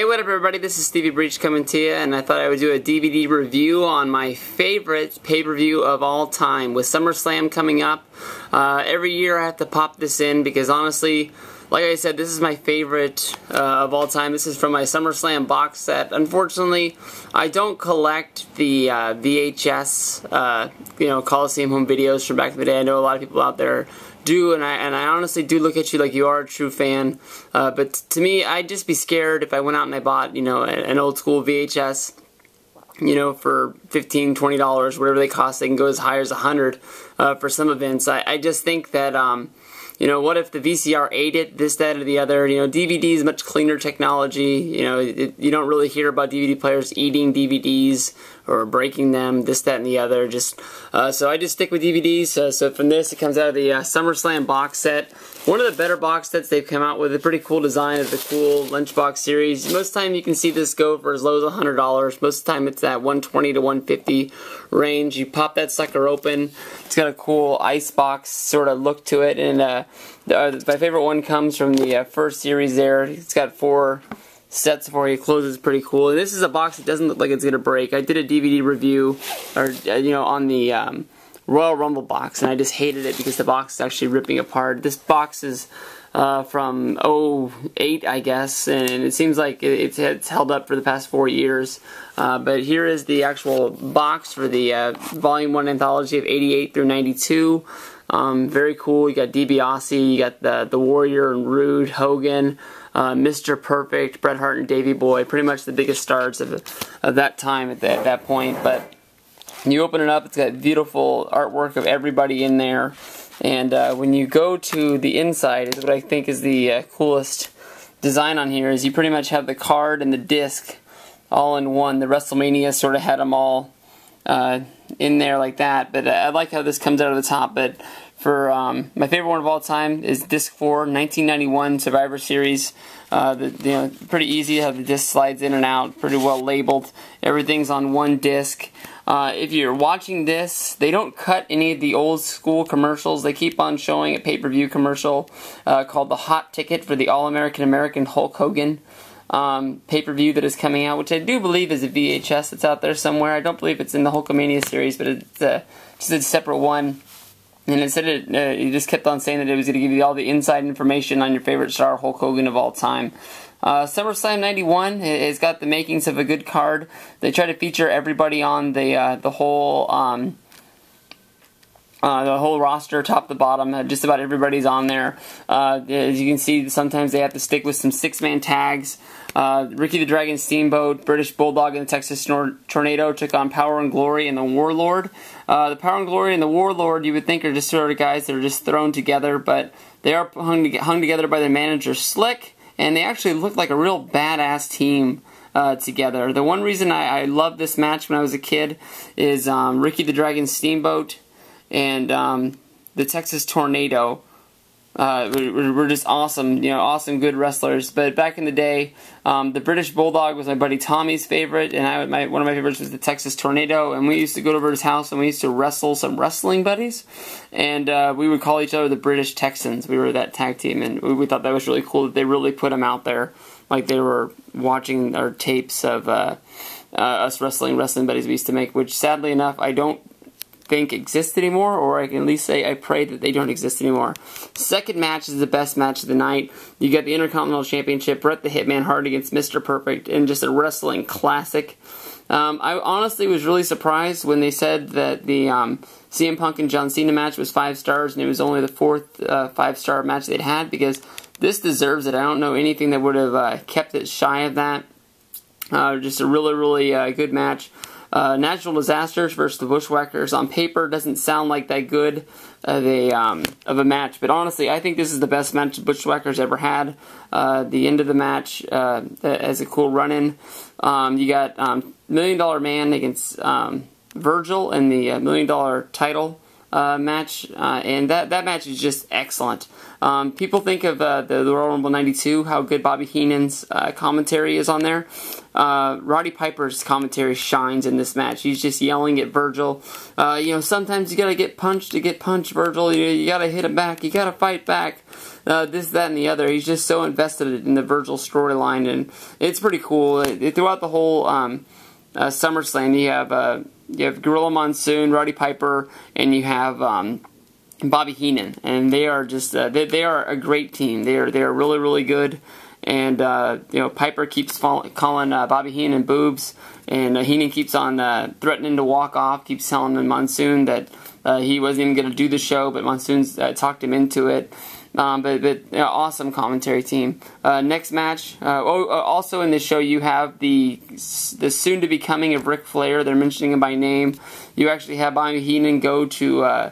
Hey, what up everybody, this is Stevie Breach coming to you, and I thought I would do a DVD review on my favorite pay-per-view of all time. With SummerSlam coming up, every year I have to pop this in because honestly, like I said, this is my favorite of all time. This is from my SummerSlam box set. Unfortunately, I don't collect the VHS, Coliseum home videos from back in the day. I know a lot of people out there do, and I honestly do look at you like you are a true fan. But to me, I'd just be scared if I went out and I bought, an old school VHS, for $15, $20, whatever they cost. They can go as high as $100 for some events. I just think that, what if the VCR ate it, this, that, or the other? DVD is much cleaner technology. You don't really hear about DVD players eating DVDs or breaking them, this, that, and the other. So I just stick with DVDs. So from this, it comes out of the SummerSlam box set. One of the better box sets they've come out with. A pretty cool design of the cool lunchbox series. Most of the time you can see this go for as low as $100. Most of the time it's that $120 to $150 range. You pop that sucker open. It's got a cool icebox sort of look to it. And my favorite one comes from the first series there. It's got 4 sets before you close. It's pretty cool. And this is a box that doesn't look like it's going to break. I did a DVD review, on the Royal Rumble box, and I just hated it because the box is actually ripping apart. This box is from '08, I guess, and it seems like it's held up for the past 4 years. But here is the actual box for the Volume 1 anthology of '88 through '92. Very cool. You got DiBiase, you got the Warrior and Rude, Hogan, Mr. Perfect, Bret Hart, and Davey Boy. Pretty much the biggest stars of that time at that point. But you open it up, it's got beautiful artwork of everybody in there. And when you go to the inside, is what I think is the coolest design on here, is you pretty much have the card and the disc all in one. The WrestleMania sort of had them all in there like that. But I like how this comes out of the top. But for my favorite one of all time is Disc 4, 1991 Survivor Series. Pretty easy how the disc slides in and out, pretty well labeled. Everything's on one disc. If you're watching this, they don't cut any of the old school commercials. They keep on showing a pay-per-view commercial called the Hot Ticket for the All-American Hulk Hogan pay-per-view that is coming out, which I do believe is a VHS that's out there somewhere. I don't believe it's in the Hulkamania series, but it's just a separate one. And instead it just kept on saying that it was going to give you all the inside information on your favorite star, Hulk Hogan of all time. SummerSlam 91 has got the makings of a good card. They try to feature everybody on the whole roster, top to bottom. Just about everybody's on there. As you can see, sometimes they have to stick with some 6-man tags. Ricky the Dragon Steamboat, British Bulldog, and the Texas Tornado took on Power and Glory and the Warlord. The Power and Glory and the Warlord, you would think, are just sort of guys that are just thrown together, but they are hung together by their manager Slick. And they actually look like a real badass team together. The one reason I loved this match when I was a kid is Ricky the Dragon Steamboat and the Texas Tornado were just awesome, awesome, good wrestlers. But back in the day, the British Bulldog was my buddy Tommy's favorite, and one of my favorites was the Texas Tornado. And we used to go over to his house and we used to wrestle some wrestling buddies, and we would call each other the British Texans. We were that tag team, and we thought that was really cool that they really put them out there, like they were watching our tapes of us wrestling buddies we used to make, which sadly enough I don't think exist anymore, or I can at least say I pray that they don't exist anymore. Second match is the best match of the night. You got the Intercontinental Championship, Bret the Hitman Hart against Mr. Perfect, and just a wrestling classic. I honestly was really surprised when they said that the CM Punk and John Cena match was 5 stars, and it was only the 4th 5-star match they'd had, because this deserves it. I don't know anything that would have kept it shy of that. Just a really, really good match. Natural Disasters versus the Bushwhackers on paper doesn't sound like that good of a match, but honestly, I think this is the best match the Bushwhackers ever had. The end of the match has a cool run-in. You got $1 Million Man against Virgil in the $1 Million title match, and that match is just excellent. People think of the Royal Rumble '92, how good Bobby Heenan's commentary is on there. Roddy Piper's commentary shines in this match. He's just yelling at Virgil. Sometimes you gotta get punched to get punched, Virgil. You gotta hit him back. You gotta fight back. This, that, and the other. He's just so invested in the Virgil storyline, and it's pretty cool. Throughout the whole SummerSlam, you have Gorilla Monsoon, Roddy Piper, and you have Bobby Heenan, and they are just they are a great team. They are really, really good. And Piper keeps calling Bobby Heenan boobs, and Heenan keeps on threatening to walk off. Keeps telling Monsoon that he wasn't even going to do the show, but Monsoon's talked him into it. Awesome commentary team. Next match. Also in this show, you have the soon-to-be coming of Ric Flair. They're mentioning him by name. You actually have Bobby Heenan go to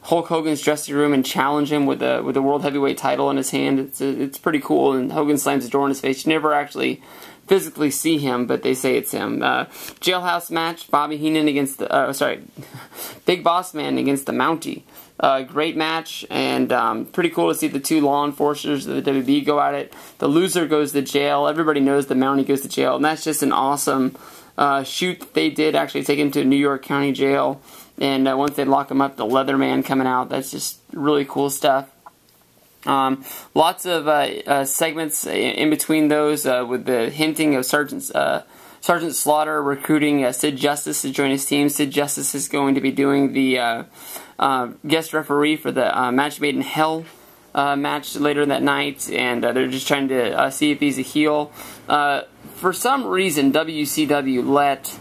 Hulk Hogan's dressing room and challenge him with the World Heavyweight title in his hand. It's pretty cool, and Hogan slams the door in his face. You never actually physically see him, but they say it's him. Jailhouse match, Bobby Heenan against Big Boss Man against the Mountie. Great match, and pretty cool to see the two law enforcers of the WB go at it. The loser goes to jail. Everybody knows the Mountie goes to jail, and that's just an awesome shoot that they did, actually take him to New York County Jail. And once they lock him up, the Leatherman coming out. That's just really cool stuff. Lots of segments in between those with the hinting of Sergeant Slaughter recruiting Sid Justice to join his team. Sid Justice is going to be doing the guest referee for the Match Made in Hell match later that night, and they're just trying to see if he's a heel. For some reason, WCW let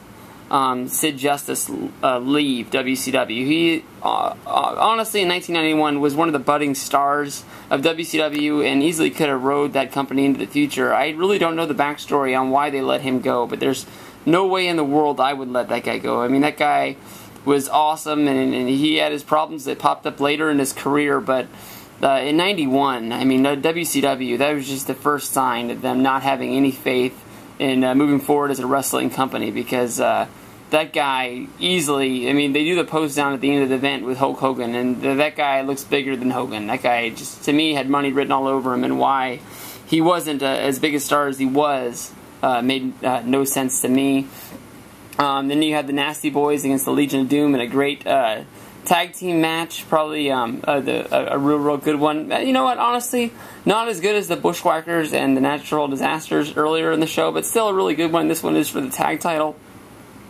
Sid Justice leave WCW. He honestly in 1991 was one of the budding stars of WCW and easily could have rode that company into the future. I really don't know the backstory on why they let him go, but there's no way in the world I would let that guy go. I mean, that guy was awesome, and he had his problems that popped up later in his career, but in 91, I mean, WCW, that was just the first sign of them not having any faith in moving forward as a wrestling company, because that guy easily, I mean, they do the pose down at the end of the event with Hulk Hogan, and that guy looks bigger than Hogan. That guy just, to me, had money written all over him, and why he wasn't as big a star as he was made no sense to me. Then you had the Nasty Boys against the Legion of Doom in a great tag team match, probably a real good one. You know what, honestly, not as good as the Bushwhackers and the Natural Disasters earlier in the show, but still a really good one. This one is for the tag title.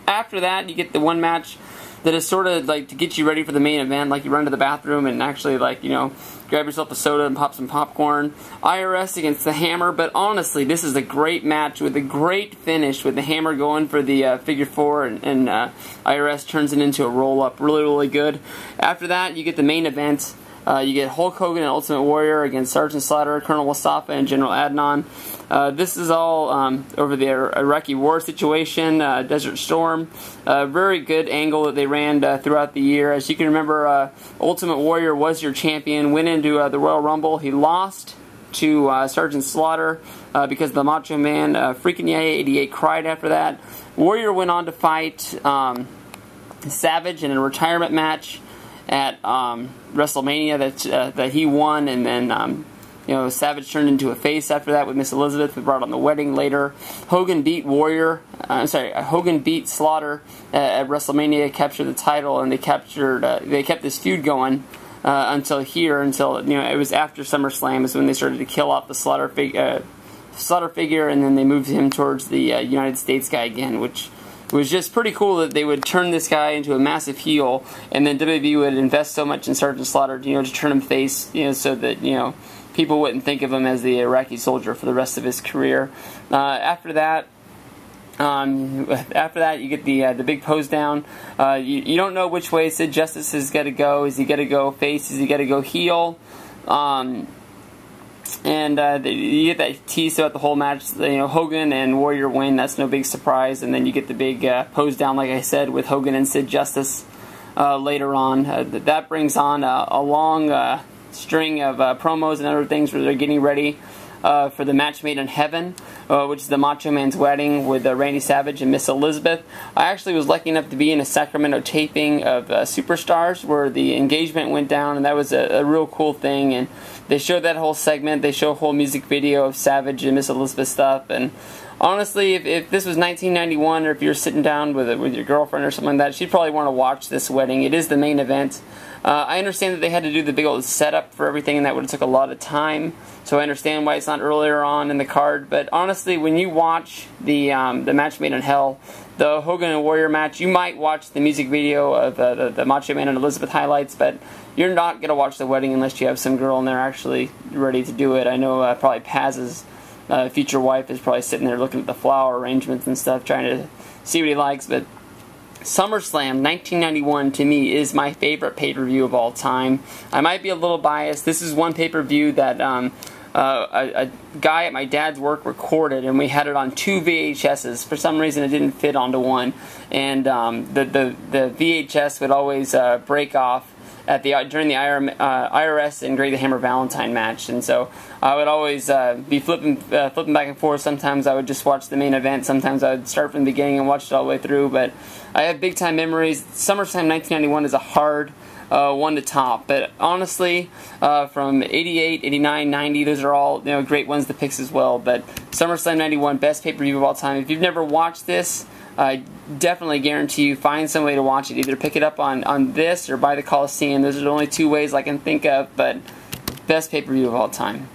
After that, you get the one match that is sort of like to get you ready for the main event, like you run to the bathroom and actually, like, grab yourself a soda and pop some popcorn. IRS against the Hammer, but honestly, this is a great match with a great finish with the Hammer going for the figure four, and IRS turns it into a roll-up. Really, really good. After that, you get the main event. You get Hulk Hogan and Ultimate Warrior against Sergeant Slaughter, Colonel Wasafa, and General Adnan. This is all over the Iraqi war situation, Desert Storm. Very good angle that they ran throughout the year. As you can remember, Ultimate Warrior was your champion, went into the Royal Rumble. He lost to Sergeant Slaughter because the Macho Man, freaking Yaya 88, cried after that. Warrior went on to fight Savage in a retirement match at WrestleMania that he won, and then Savage turned into a face after that with Miss Elizabeth. We brought on the wedding later. Hogan beat Hogan beat Slaughter at WrestleMania, captured the title, and they kept this feud going until it was after SummerSlam is when they started to kill off the Slaughter figure, and then they moved him towards the United States guy again, which was just pretty cool that they would turn this guy into a massive heel, and then WWE would invest so much in Sergeant Slaughter, to turn him face, so that, people wouldn't think of him as the Iraqi soldier for the rest of his career. After that, you get the big pose down. You don't know which way Sid Justice is going to go. Is he going to go face? Is he going to go heel? You get that tease throughout the whole match. Hogan and Warrior win. That's no big surprise. And then you get the big pose down, like I said, with Hogan and Sid Justice later on. That brings on a long string of promos and other things where they're getting ready for the match made in heaven, which is the Macho Man's wedding with Randy Savage and Miss Elizabeth. I actually was lucky enough to be in a Sacramento taping of Superstars where the engagement went down, and that was a real cool thing. And they showed that whole segment. They show a whole music video of Savage and Miss Elizabeth stuff. And honestly, if this was 1991, or if you're sitting down with your girlfriend or something like that, she'd probably want to watch this wedding. It is the main event. I understand that they had to do the big old setup for everything, and that would have took a lot of time. So I understand why it's not earlier on in the card. But honestly, when you watch the match made in hell, the Hogan and Warrior match, you might watch the music video of the Macho Man and Elizabeth highlights, but you're not going to watch the wedding unless you have some girl and they're actually ready to do it. I know probably Paz's future wife is probably sitting there looking at the flower arrangements and stuff, trying to see what he likes. But SummerSlam 1991 to me is my favorite pay-per-view of all time. I might be a little biased. This is one pay-per-view that a guy at my dad's work recorded, and we had it on 2 VHSs. For some reason, it didn't fit onto one, and the VHS would always break off at during the IRS and Greg the Hammer Valentine match, and so I would always be flipping back and forth. Sometimes I would just watch the main event. Sometimes I would start from the beginning and watch it all the way through. But I have big time memories. SummerSlam 1991 is a hard one to top, but honestly, from 88, 89, 90, those are all great ones to pick as well. But SummerSlam 91, best pay-per-view of all time. If you've never watched this, I definitely guarantee you find some way to watch it. Either pick it up on this or buy the Coliseum. Those are the only two ways I can think of, but best pay-per-view of all time.